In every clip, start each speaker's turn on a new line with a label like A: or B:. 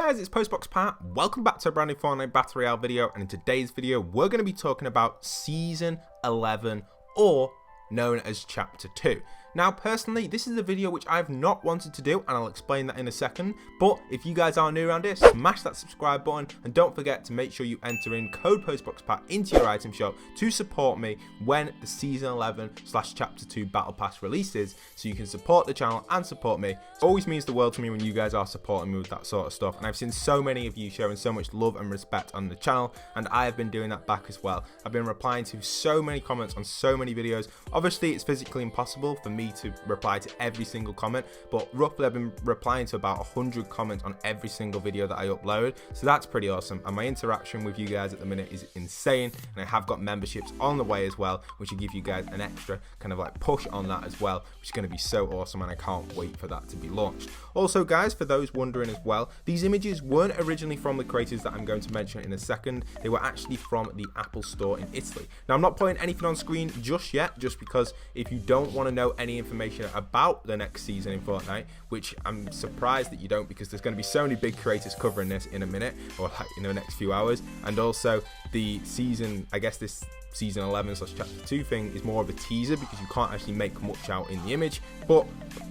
A: guys, it's postboxpat. Welcome back to a brand new Fortnite Battle Royale video, and in today's video we're going to be talking about Season 11, or known as Chapter 2. Now personally, this is a video which I've not wanted to do, and I'll explain that in a second, but if you guys are new around here, smash that subscribe button, and don't forget to make sure you enter in code postboxpat into your item shop to support me when the Season 11/Chapter 2 Battle Pass releases, so you can support the channel and support me. It always means the world to me when you guys are supporting me with that sort of stuff, and I've seen so many of you showing so much love and respect on the channel, and I have been doing that back as well. I've been replying to so many comments on so many videos. Obviously it's physically impossible for me to reply to every single comment, but roughly I've been replying to about 100 comments on every single video that I upload, so that's pretty awesome, and my interaction with you guys at the minute is insane, and I have got memberships on the way as well, which will give you guys an extra kind of like push on that as well, which is going to be so awesome, and I can't wait for that to be launched. Also guys, for those wondering as well, these images weren't originally from the creators that I'm going to mention in a second. They were actually from the Apple Store in Italy. Now I'm not putting anything on screen just yet, just because if you don't want to know any information about the next season in Fortnite, which I'm surprised that you don't, because there's going to be so many big creators covering this in a minute, or like in the next few hours, and also the season, I guess this Season 11/Chapter 2 thing is more of a teaser because you can't actually make much out in the image, but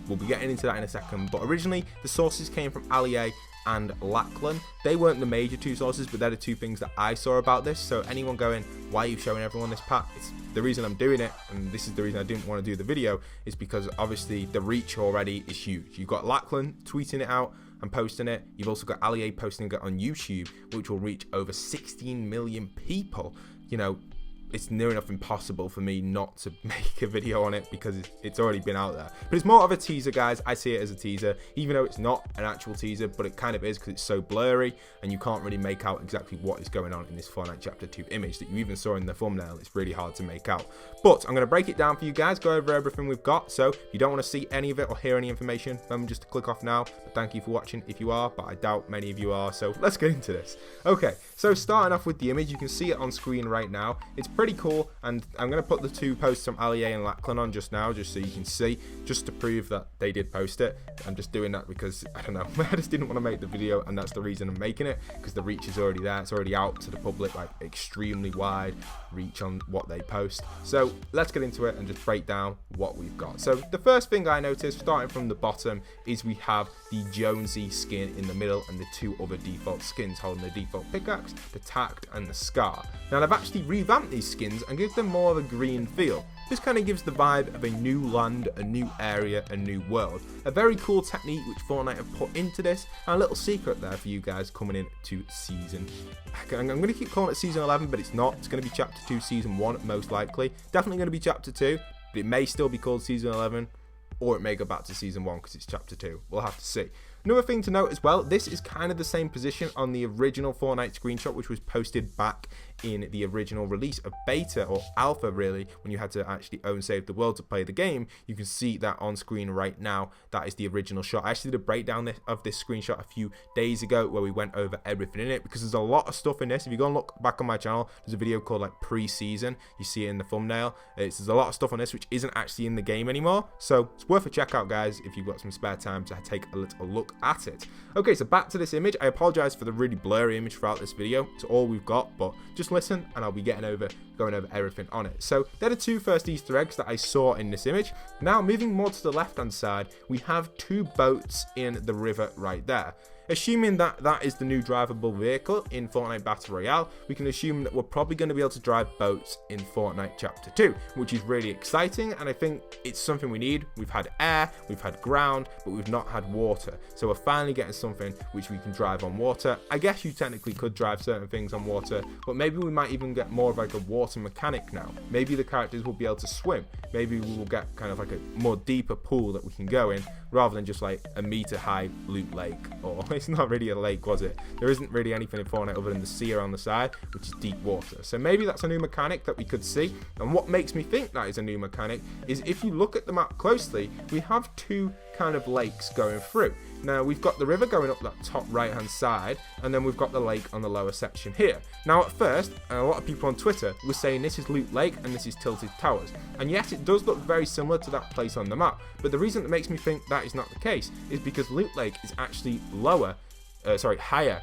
A: we'll be getting into that in a second. But originally the sources came from Ali and Lachlan. They weren't the major two sources, but they're the two things that I saw about this. So anyone going, why are you showing everyone this pack? It's the reason I'm doing it, and this is the reason I didn't want to do the video, is because obviously the reach already is huge. You've got Lachlan tweeting it out and posting it. You've also got Ali posting it on YouTube, which will reach over 16 million people. You know, it's near enough impossible for me not to make a video on it because it's already been out there. But it's more of a teaser, guys. I see it as a teaser, even though it's not an actual teaser, but it kind of is because it's so blurry and you can't really make out exactly what is going on in this Fortnite Chapter 2 image that you even saw in the thumbnail. It's really hard to make out. But I'm going to break it down for you guys, go over everything we've got. So if you don't want to see any of it or hear any information, remember just to click off now. But thank you for watching if you are, but I doubt many of you are. So let's get into this. Okay, so starting off with the image, you can see it on screen right now. It's pretty cool, and I'm going to put the two posts from Ali and Lachlan on just now, just so you can see, just to prove that they did post it. I'm just doing that because, I don't know, I just didn't want to make the video, and that's the reason I'm making it, because the reach is already there. It's already out to the public, like extremely wide reach on what they post. So let's get into it and just break down what we've got. So the first thing I noticed, starting from the bottom, is we have the Jonesy skin in the middle and the two other default skins holding the default pickaxe, the tacked and the scar. Now I've actually revamped these skins and give them more of a green feel. This kind of gives the vibe of a new land, a new area, a new world. A very cool technique which Fortnite have put into this, and a little secret there for you guys coming into season. I'm going to keep calling it Season 11, but it's not. It's going to be Chapter 2 Season 1 most likely. Definitely going to be Chapter 2, but it may still be called Season 11, or it may go back to Season 1 because it's Chapter 2. We'll have to see. Another thing to note as well, this is kind of the same position on the original Fortnite screenshot, which was posted back in the original release of beta, or alpha really, when you had to actually own Save the World to play the game. You can see that on screen right now. That is the original shot. I actually did a breakdown of this screenshot a few days ago where we went over everything in it, because there's a lot of stuff in this. If you go and look back on my channel, there's a video called like pre-season. You see it in the thumbnail. There's a lot of stuff on this which isn't actually in the game anymore, so it's worth a check out, guys, if you've got some spare time to take a little look at it. Okay, so back to this image. I apologize for the really blurry image throughout this video. It's all we've got, but just listen and I'll be going over everything on it. So they're the two first Easter eggs that I saw in this image. Now moving more to the left hand side, we have two boats in the river right there. Assuming that that is the new drivable vehicle in Fortnite Battle Royale, we can assume that we're probably going to be able to drive boats in Fortnite Chapter 2, which is really exciting, and I think it's something we need. We've had air, we've had ground, but we've not had water. So we're finally getting something which we can drive on water. I guess you technically could drive certain things on water, but maybe we might even get more of like a water mechanic now. Maybe the characters will be able to swim. Maybe we will get kind of like a more deeper pool that we can go in, rather than just like a meter high loot lake. Or it's not really a lake, was it? There isn't really anything in Fortnite other than the sea around the side, which is deep water. So maybe that's a new mechanic that we could see. And what makes me think that is a new mechanic is, if you look at the map closely, we have two kind of lakes going through. Now we've got the river going up that top right hand side, and then we've got the lake on the lower section here. Now at first, a lot of people on Twitter were saying this is Loot Lake and this is Tilted Towers, and yes, it does look very similar to that place on the map, but the reason that makes me think that is not the case is because Loot Lake is actually lower higher,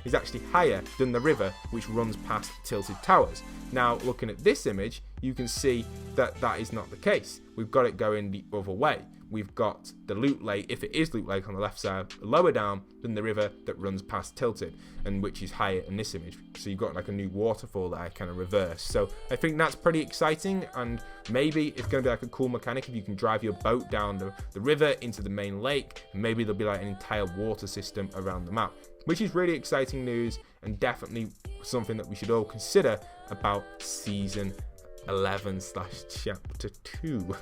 A: is actually higher than the river which runs past tilted towers. Now, looking at this image, you can see that that is not the case. We've got it going the other way. We've got the Loot Lake, if it is Loot Lake on the left side, lower down than the river that runs past Tilted, and which is higher in this image. So you've got like a new waterfall that I kind of reverse. So I think that's pretty exciting, and maybe it's going to be like a cool mechanic if you can drive your boat down the river into the main lake, and maybe there'll be like an entire water system around the map, which is really exciting news and definitely something that we should all consider about Season 11/chapter 2.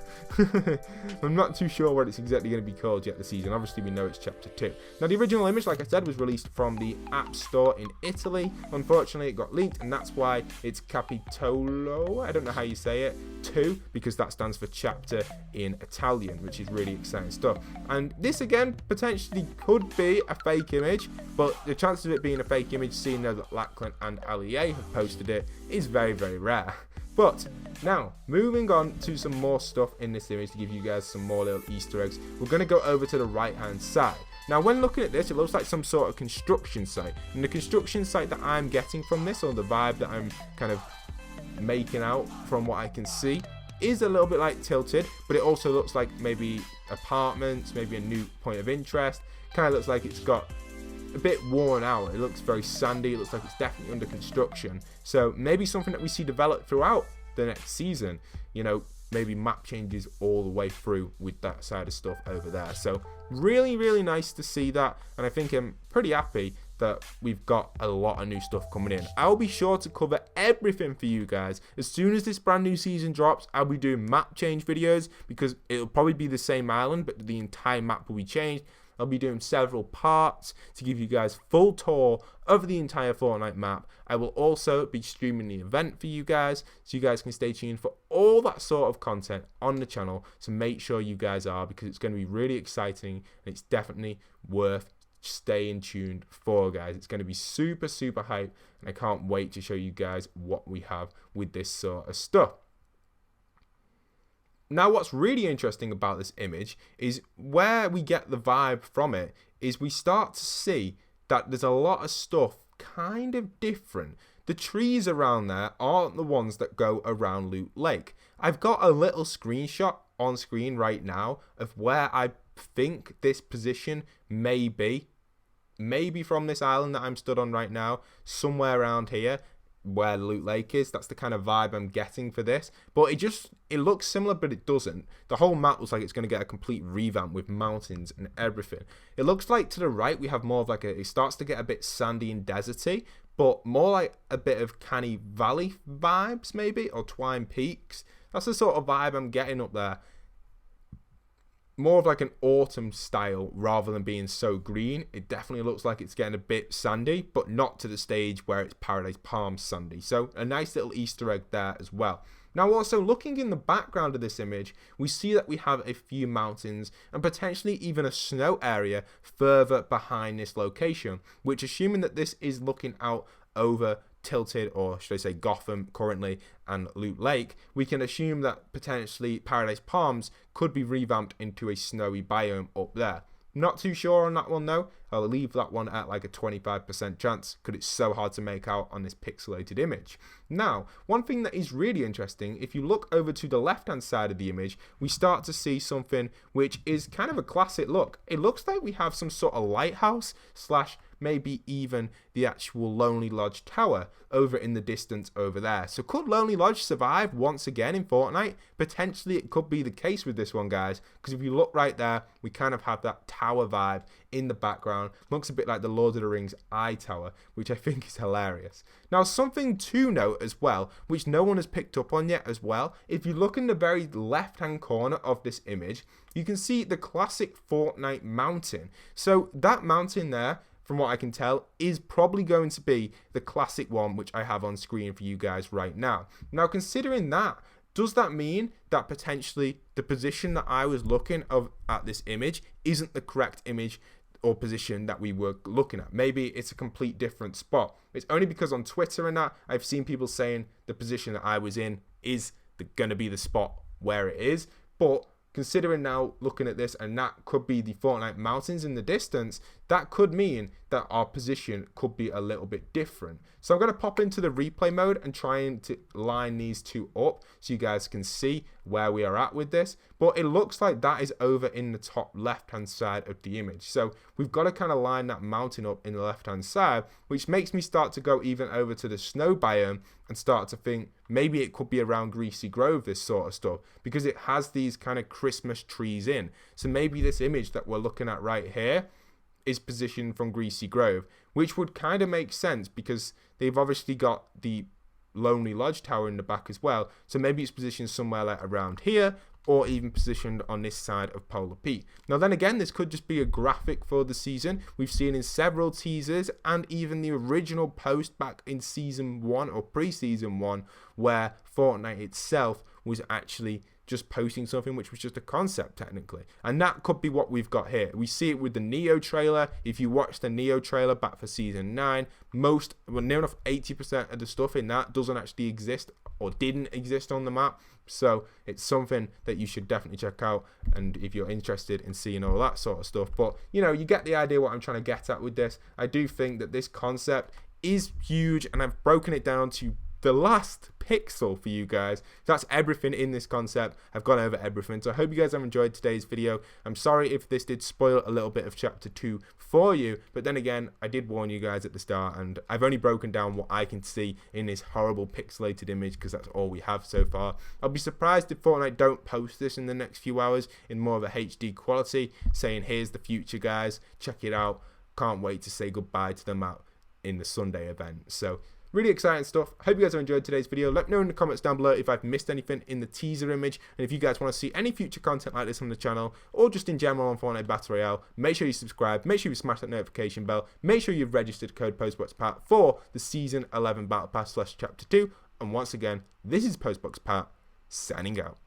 A: I'm not too sure what it's exactly going to be called yet, the season. Obviously we know it's chapter 2. Now the original image, like I said, was released from the App Store in Italy. Unfortunately it got leaked, and that's why it's Capitolo, I don't know how you say it, 2, because that stands for chapter in Italian, which is really exciting stuff. And this again potentially could be a fake image, but the chance of it being a fake image, seeing that Lachlan and Allier have posted it, is very, very rare. But now, moving on to some more stuff in this image to give you guys some more little Easter eggs, we're going to go over to the right hand side. Now, when looking at this, it looks like some sort of construction site. And the construction site that I'm getting from this, or the vibe that I'm kind of making out from what I can see, is a little bit like Tilted, but it also looks like maybe apartments, maybe a new point of interest. Kind of looks like it's got a bit worn out. It looks very sandy. It looks like it's definitely under construction. So maybe something that we see develop throughout the next season. You know, maybe map changes all the way through with that side of stuff over there. So really, really nice to see that. And I think I'm pretty happy that we've got a lot of new stuff coming in. I'll be sure to cover everything for you guys. As soon as this brand new season drops, I'll be doing map change videos, because it'll probably be the same island, but the entire map will be changed. I'll be doing several parts to give you guys full tour of the entire Fortnite map. I will also be streaming the event for you guys, so you guys can stay tuned for all that sort of content on the channel. So make sure you guys are, because it's going to be really exciting, and it's definitely worth staying tuned for, guys. It's going to be super, super hype, and I can't wait to show you guys what we have with this sort of stuff. Now, what's really interesting about this image is where we get the vibe from it is we start to see that there's a lot of stuff kind of different. The trees around there aren't the ones that go around Loot Lake. I've got a little screenshot on screen right now of where I think this position may be. Maybe from this island that I'm stood on right now, somewhere around here, where Loot Lake is. That's the kind of vibe I'm getting for this, but it looks similar, but it doesn't. The whole map looks like it's going to get a complete revamp with mountains and everything. It looks like to the right we have more of like it starts to get a bit sandy and deserty, but more like a bit of Canny Valley vibes maybe, or Twine Peaks. That's the sort of vibe I'm getting up there. More of like an autumn style rather than being so green. It definitely looks like it's getting a bit sandy, but not to the stage where it's Paradise Palms sandy. So a nice little Easter egg there as well. Now, also looking in the background of this image, we see that we have a few mountains and potentially even a snow area further behind this location, which, assuming that this is looking out over Tilted, or should I say Gotham currently, and Loot Lake, we can assume that potentially Paradise Palms could be revamped into a snowy biome up there. Not too sure on that one though. I'll leave that one at like a 25% chance, because it's so hard to make out on this pixelated image. Now, one thing that is really interesting, if you look over to the left hand side of the image, we start to see something which is kind of a classic look. It looks like we have some sort of lighthouse slash maybe even the actual Lonely Lodge tower over in the distance over there. So could Lonely Lodge survive once again in Fortnite? Potentially it could be the case with this one, guys, because if you look right there, we kind of have that tower vibe in the background. Looks a bit like the Lord of the Rings Eye Tower, which I think is hilarious. Now, something to note as well, which no one has picked up on yet as well, if you look in the very left hand corner of this image, you can see the classic Fortnite mountain. So that mountain there, from what I can tell, is probably going to be the classic one which I have on screen for you guys right now. Now, considering that, does that mean that potentially the position that I was looking at this image isn't the correct image or position that we were looking at? Maybe it's a complete different spot. It's only because on Twitter and that, I've seen people saying the position that I was in is going to be the spot where it is. But considering now looking at this, and that could be the Fortnite mountains in the distance, that could mean that our position could be a little bit different. So I'm going to pop into the replay mode and try to line these two up so you guys can see where we are at with this. But it looks like that is over in the top left hand side of the image. So we've got to kind of line that mountain up in the left hand side, which makes me start to go even over to the snow biome and start to think maybe it could be around Greasy Grove, this sort of stuff, because it has these kind of Christmas trees in. So maybe this image that we're looking at right here is positioned from Greasy Grove, which would kind of make sense because they've obviously got the Lonely Lodge Tower in the back as well. So maybe it's positioned somewhere like around here, or even positioned on this side of Polar Peak. Now then again, this could just be a graphic for the season. We've seen in several teasers and even the original post back in season 1 or pre-season 1 where Fortnite itself was actually just posting something which was just a concept technically, and that could be what we've got here. We see it with the Neo trailer. If you watch the Neo trailer back for season 9, near enough 80% of the stuff in that doesn't actually exist or didn't exist on the map. So it's something that you should definitely check out, and if you're interested in seeing all that sort of stuff. But you know, you get the idea what I'm trying to get at with this. I do think that this concept is huge, and I've broken it down to the last pixel for you guys. That's everything in this concept. I've gone over everything. So I hope you guys have enjoyed today's video. I'm sorry if this did spoil a little bit of chapter 2 for you, but then again, I did warn you guys at the start, and I've only broken down what I can see in this horrible pixelated image because that's all we have so far. I'll be surprised if Fortnite don't post this in the next few hours in more of a HD quality, saying here's the future guys, check it out. Can't wait to say goodbye to them out in the Sunday event. So really exciting stuff. Hope you guys have enjoyed today's video. Let me know in the comments down below if I've missed anything in the teaser image, and if you guys want to see any future content like this on the channel or just in general on Fortnite Battle Royale, make sure you subscribe, make sure you smash that notification bell, make sure you've registered code postboxpat for the season 11 battle pass / chapter 2, and once again, this is postboxpat signing out.